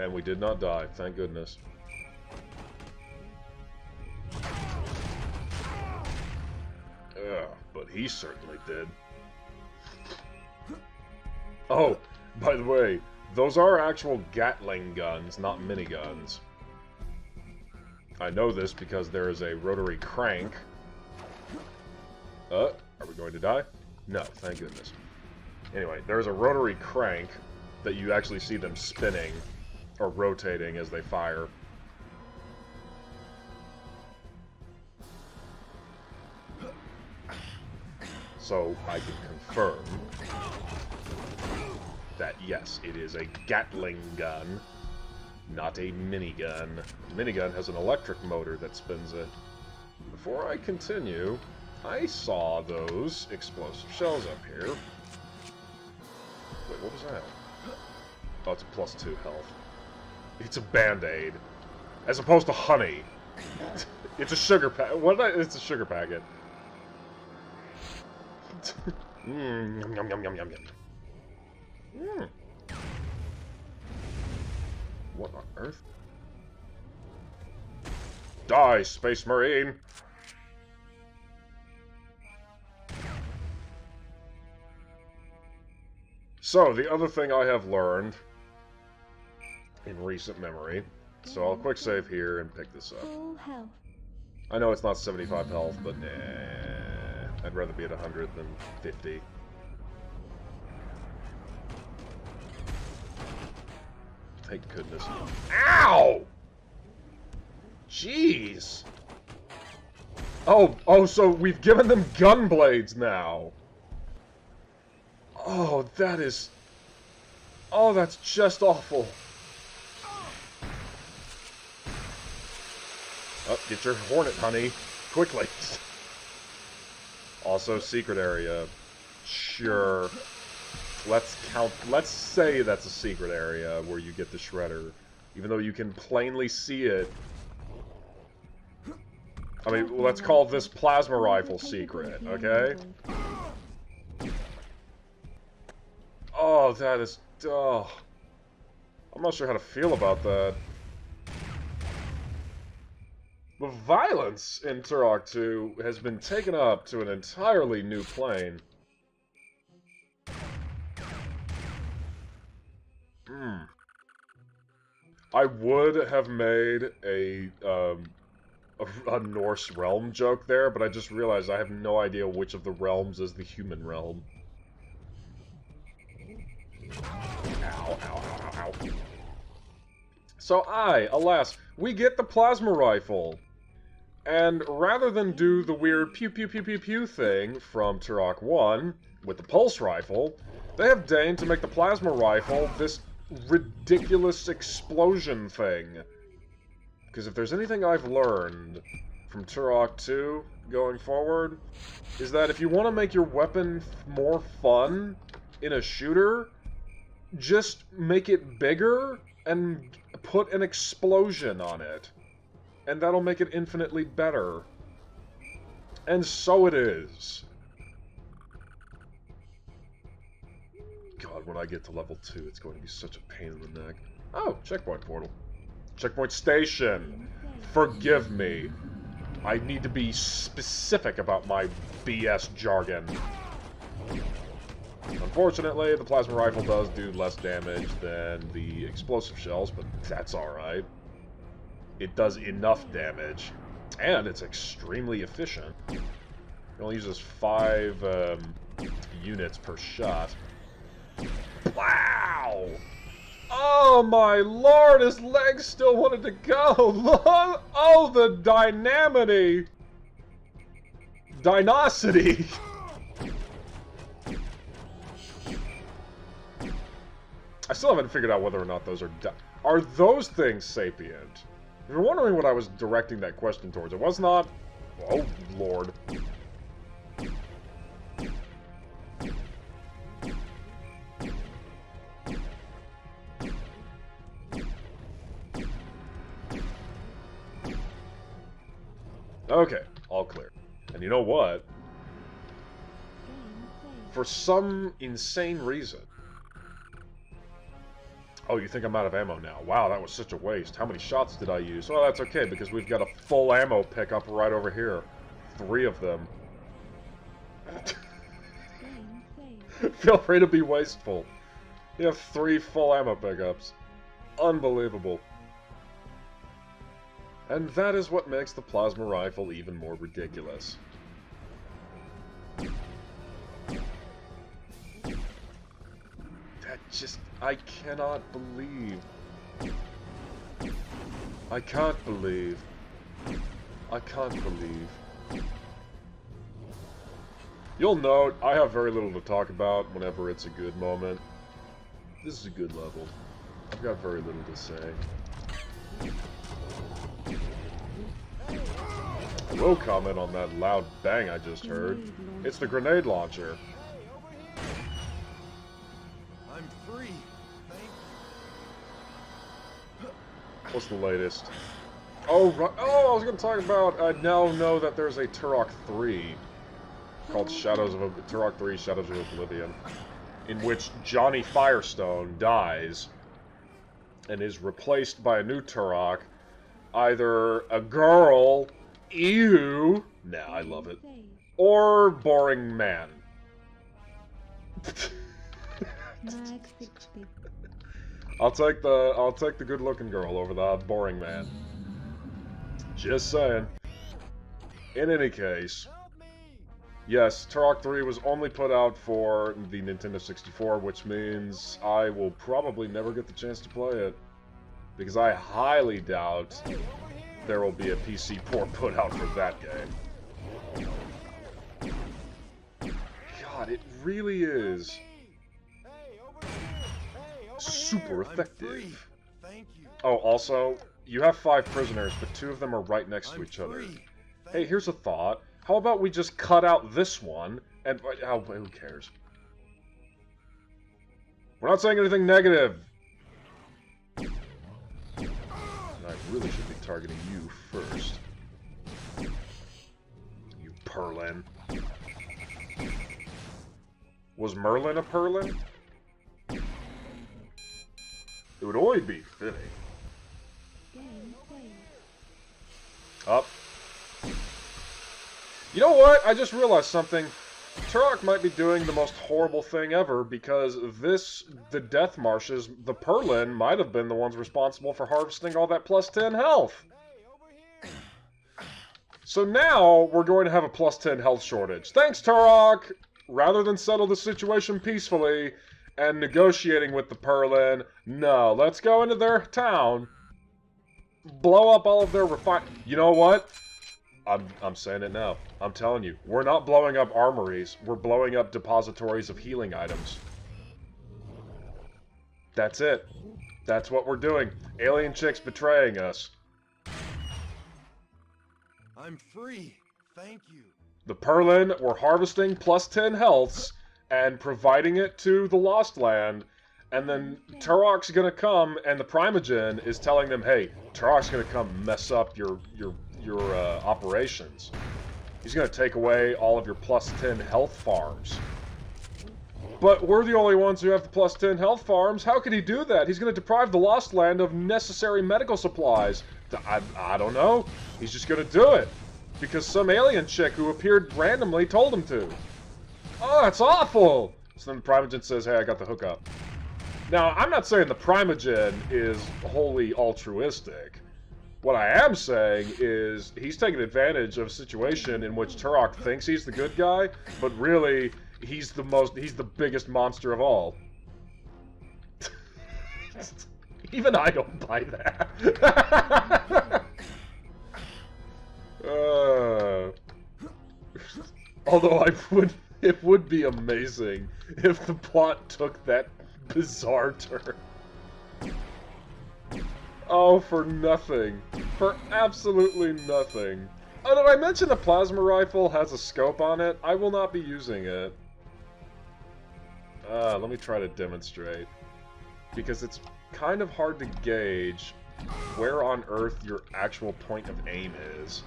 And we did not die, thank goodness. Ugh, but he certainly did. Oh, by the way, those are actual Gatling guns, not miniguns. I know this because there is a rotary crank. Are we going to die? No, thank goodness. Anyway, there's a rotary crank that you actually see them spinning or rotating as they fire. So I can confirm that yes, it is a Gatling gun, not a minigun. A minigun has an electric motor that spins it. Before I continue, I saw those explosive shells up here. Wait, what was that? Oh, it's a +2 health. It's a Band-Aid. As opposed to honey. It's a sugar packet. It's a sugar packet. Yum, yum, yum, yum, yum, yum. What on earth? Die, Space Marine! So, the other thing I have learned in recent memory, so I'll quick save here and pick this up. I know it's not 75 health, but nah, I'd rather be at 100 than 50. Thank goodness. Ow! Jeez! Oh, so we've given them gun blades now. Oh, that is... Oh, that's just awful. Oh, get your Hornet, honey. Quickly. Also, secret area. Sure. Let's say that's a secret area where you get the Shredder. Even though you can plainly see it. I mean, let's call this plasma rifle secret, okay? Oh, that is... Oh. I'm not sure how to feel about that. The violence in Turok 2 has been taken up to an entirely new plane. I would have made a Norse realm joke there, but I just realized I have no idea which of the realms is the human realm. Ow, ow, ow, ow, ow. So alas, we get the plasma rifle. And rather than do the weird pew pew pew pew pew thing from Turok 1 with the pulse rifle, they have deigned to make the plasma rifle this ridiculous explosion thing. Because if there's anything I've learned from Turok 2 going forward, is that if you want to make your weapon more fun in a shooter, just make it bigger and put an explosion on it. And that'll make it infinitely better. And so it is. God, when I get to level 2, it's going to be such a pain in the neck. Oh, checkpoint portal. Checkpoint station. Forgive me. I need to be specific about my BS jargon. Unfortunately, the plasma rifle does do less damage than the explosive shells, but that's alright. It does enough damage, and it's extremely efficient. It only uses 5 units per shot. Wow! Oh my lord, his legs still wanted to go! Oh, the dynamity! Dinosity! I still haven't figured out whether or not those are those things sapient? If you're wondering what I was directing that question towards, it was not... Oh, Lord. Okay, all clear. And you know what? For some insane reason, Oh, you think I'm out of ammo now? Wow, that was such a waste. How many shots did I use? Well, that's okay, because we've got a full ammo pickup right over here. 3 of them. Feel free to be wasteful. You have 3 full ammo pickups. Unbelievable. And that is what makes the plasma rifle even more ridiculous. That just... I cannot believe. I can't believe. I can't believe. You'll note, I have very little to talk about whenever it's a good moment. This is a good level. I've got very little to say. I will comment on that loud bang I just heard. It's the grenade launcher. I'm free. Thank you. What's the latest? Oh, right. Oh, I was going to talk about, I now know that there's a Turok 3 called Turok 3 Shadows of Oblivion, in which Johnny Firestone dies and is replaced by a new Turok, either a girl, ew, nah, I love it, or boring man. I'll take the good-looking girl over the boring man. Just saying. In any case, yes, Turok 3 was only put out for the Nintendo 64, which means I will probably never get the chance to play it, because I highly doubt there will be a PC port put out for that game. God, it really is super effective. Oh, also, you have 5 prisoners, but 2 of them are right next to each other. Hey, here's a thought. How about we just cut out this one, and... Oh, who cares? We're not saying anything negative. And I really should be targeting you first. You Perlin. Was Merlin a Perlin? It would only be fitting. Up. You know what? I just realized something. Turok might be doing the most horrible thing ever, because the Death Marshes, the Perlin, might have been the ones responsible for harvesting all that plus 10 health. So now, we're going to have a plus 10 health shortage. Thanks, Turok! Rather than settle the situation peacefully and negotiating with the Perlin, no, let's go into their town, blow up all of their You know what? I'm saying it now. I'm telling you. We're not blowing up armories. We're blowing up depositories of healing items. That's it. That's what we're doing. Alien chick's betraying us. I'm free. Thank you. The Perlin were harvesting plus 10 healths and providing it to the Lost Land. And then Turok's gonna come, and the Primogen is telling them, hey, Turok's gonna come mess up your operations. He's gonna take away all of your plus 10 health farms. But we're the only ones who have the plus 10 health farms. How could he do that? He's gonna deprive the Lost Land of necessary medical supplies. I don't know. He's just gonna do it. Because some alien chick who appeared randomly told him to. Oh, that's awful! So then the Primogen says, hey, I got the hookup. Now, I'm not saying the Primogen is wholly altruistic. What I am saying is he's taking advantage of a situation in which Turok thinks he's the good guy, but really, he's the biggest monster of all. Even I don't buy that. Although it would be amazing if the plot took that bizarre turn. Oh, for nothing. For absolutely nothing. Oh, did I mention the plasma rifle has a scope on it? I will not be using it. Let me try to demonstrate. Because it's kind of hard to gauge where on Earth your actual point of aim is.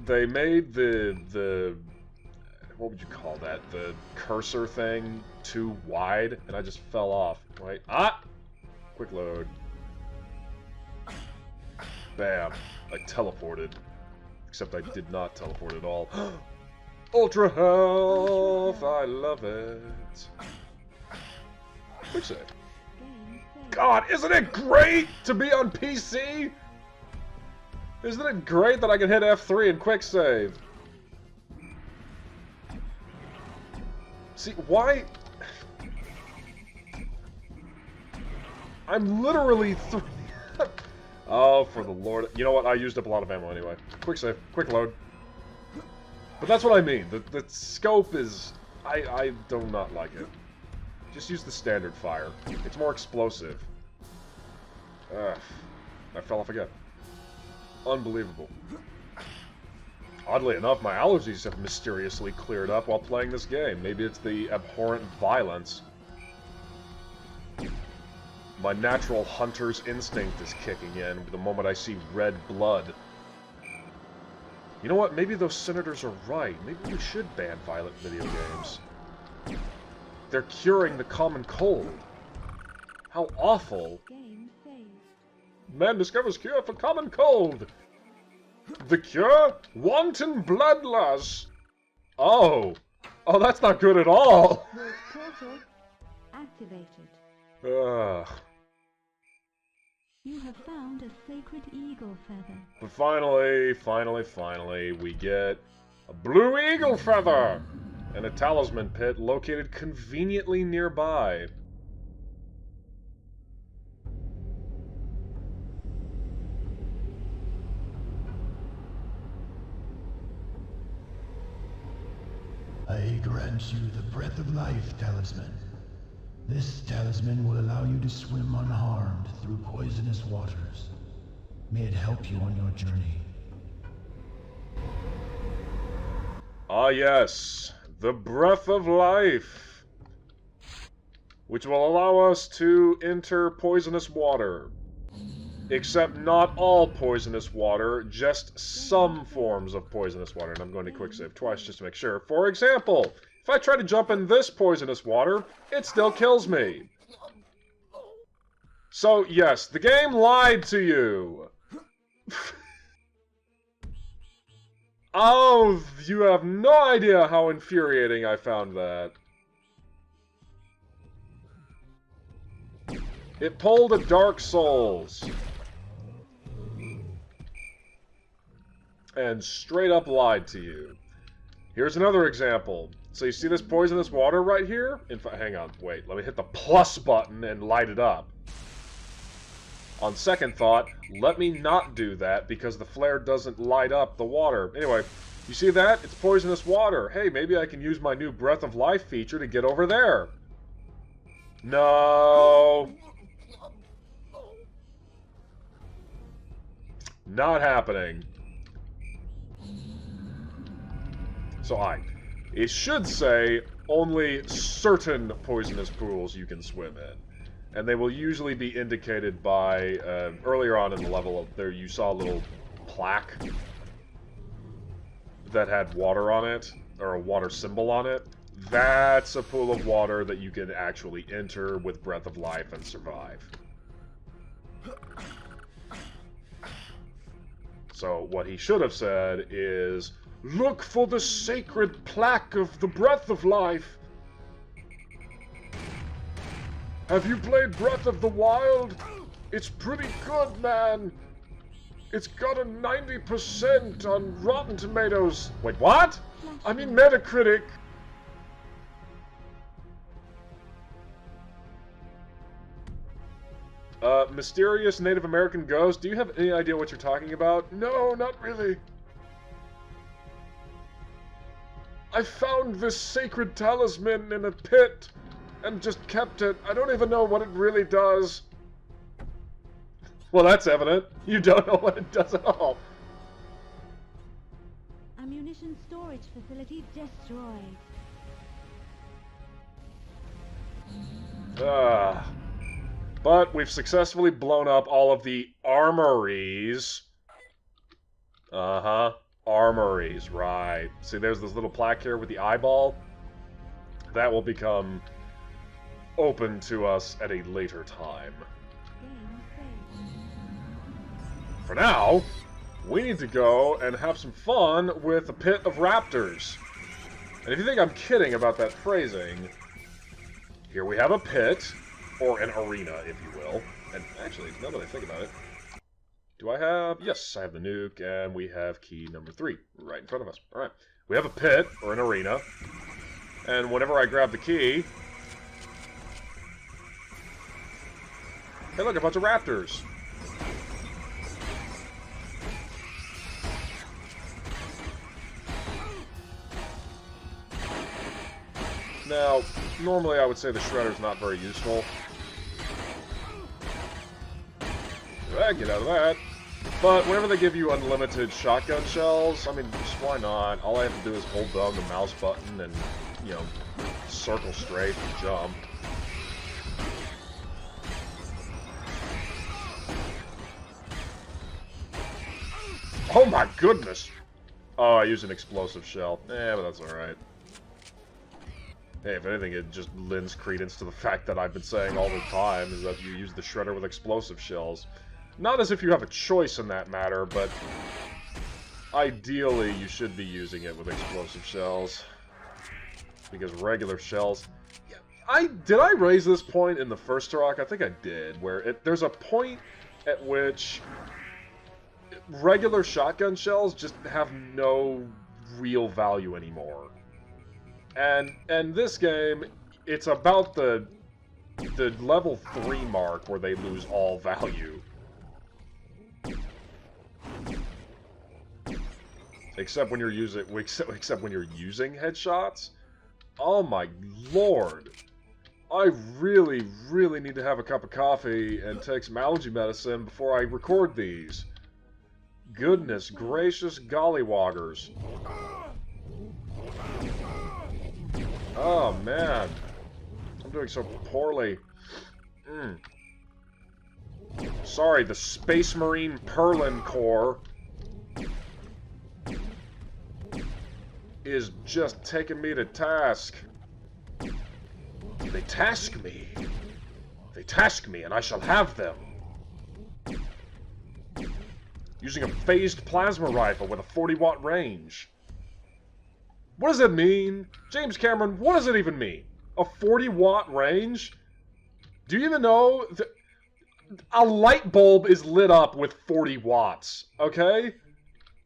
They made the what would you call that? The cursor thing too wide, and I just fell off. Wait, quick load. Bam, I teleported. Except I did not teleport at all. Ultra health, I love it. Quick save. God, isn't it great to be on PC? Isn't it great that I can hit F3 and quick save? See, why? I'm literally Oh, for the Lord. You know what? I used up a lot of ammo anyway. Quick save. Quick load. But that's what I mean. The scope is... I do not like it. Just use the standard fire. It's more explosive. Ugh. I fell off again. Unbelievable. Oddly enough, my allergies have mysteriously cleared up while playing this game. Maybe it's the abhorrent violence. My natural hunter's instinct is kicking in the moment I see red blood. You know what? Maybe those senators are right. Maybe we should ban violent video games. They're curing the common cold. How awful. Man discovers cure for common cold. The cure? Wanton bloodlust. Oh. Oh, that's not good at all. Portal activated. Ugh. You have found a sacred eagle feather. But finally, we get a blue eagle feather and a talisman pit located conveniently nearby. I grant you the Breath of Life talisman. This talisman will allow you to swim unharmed through poisonous waters. May it help you on your journey. Ah yes, the Breath of Life, which will allow us to enter poisonous water. Except not all poisonous water, just some forms of poisonous water. And I'm going to quick save twice just to make sure. For example, if I try to jump in this poisonous water, it still kills me. So, yes, the game lied to you. Oh, you have no idea how infuriating I found that. It pulled a Dark Souls. And straight up lied to you. Here's another example. So you see this poisonous water right here? In fact, hang on, wait. Let me hit the plus button and light it up. On second thought, let me not do that because the flare doesn't light up the water. Anyway, you see that? It's poisonous water. Hey, maybe I can use my new Breath of Life feature to get over there. No. Not happening. So it should say only certain poisonous pools you can swim in. And they will usually be indicated by, earlier on in the level, there you saw a little plaque that had water on it, or a water symbol on it. That's a pool of water that you can actually enter with Breath of Life and survive. So what he should have said is, look for the sacred plaque of the Breath of Life. Have you played Breath of the Wild? It's pretty good, man. It's got a 90% on Rotten Tomatoes. Wait, what? I mean Metacritic. Mysterious Native American ghost, do you have any idea what you're talking about? No, not really. I found this sacred talisman in a pit and just kept it. I don't even know what it really does. Well, that's evident. You don't know what it does at all. Ammunition storage facility destroyed. But we've successfully blown up all of the armories. Armories, right. See, there's this little plaque here with the eyeball. That will become open to us at a later time. Game saved. For now, we need to go and have some fun with a pit of raptors. And if you think I'm kidding about that phrasing, here we have a pit, or an arena, if you will. And actually, now that I think about it, do I have... Yes, I have the nuke, and we have key number 3 right in front of us. Alright, we have a pit, or an arena, and whenever I grab the key... Hey look, a bunch of raptors! Now, normally I would say the Shredder's not very useful. Get out of that. But whenever they give you unlimited shotgun shells, I mean, just why not? All I have to do is hold down the mouse button and, you know, circle straight and jump. Oh my goodness! Oh, I used an explosive shell. But that's alright. Hey, if anything, it just lends credence to the fact that I've been saying all the time, is that you use the Shredder with explosive shells. Not as if you have a choice in that matter, but ideally you should be using it with explosive shells. Because regular shells... Did I raise this point in the first Turok? I think I did, where there's a point at which regular shotgun shells just have no real value anymore. And this game, it's about the level 3 mark where they lose all value. Except when you're using headshots. Oh my lord. I really, really need to have a cup of coffee and take some allergy medicine before I record these. Goodness gracious gollywoggers. Oh man. I'm doing so poorly. Sorry, the Space Marine Perlin Corps is just taking me to task. They task me. They task me, and I shall have them. Using a phased plasma rifle with a 40-watt range. What does it mean? James Cameron, what does it even mean? A 40-watt range? Do you even know that a light bulb is lit up with 40 watts, okay?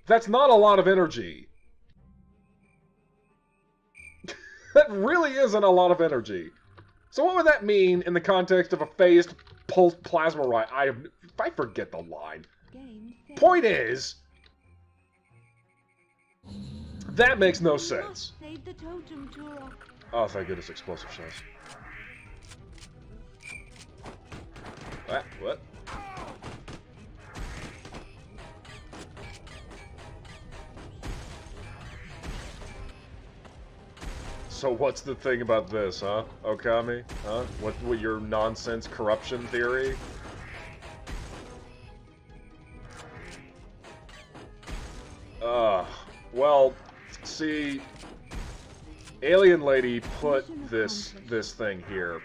That's not a lot of energy. That really isn't a lot of energy. So what would that mean in the context of a phased pulsed plasma rifle? I forget the line. Point is, that makes no sense. Save the totem, Turok. Oh, thank goodness, explosive shells. What? So what's the thing about this, huh? Okami? Huh? What your nonsense corruption theory? Well, see, Alien Lady put this thing here,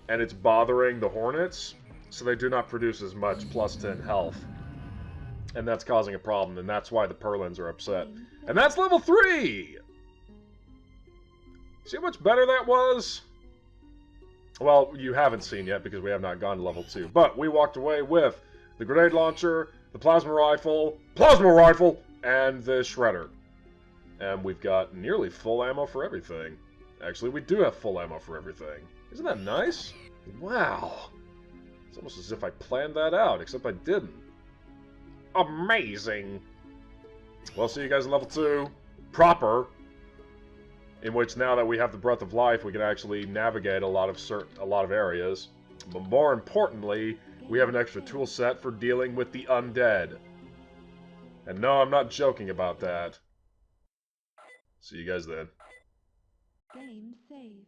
and it's bothering the Hornets, so they do not produce as much plus 10 health. And that's causing a problem, and that's why the Perlins are upset. And that's level 3! See how much better that was? Well, you haven't seen yet, because we have not gone to level 2. But we walked away with the grenade launcher, the plasma rifle, and the shredder. And we've got nearly full ammo for everything. Actually, we do have full ammo for everything. Isn't that nice? Wow. It's almost as if I planned that out, except I didn't. Amazing! Well, see you guys in level 2. Proper. In which, now that we have the Breath of Life, we can actually navigate a lot of areas. But more importantly, we have an extra tool set for dealing with the undead. And no, I'm not joking about that. See you guys then. Game saved.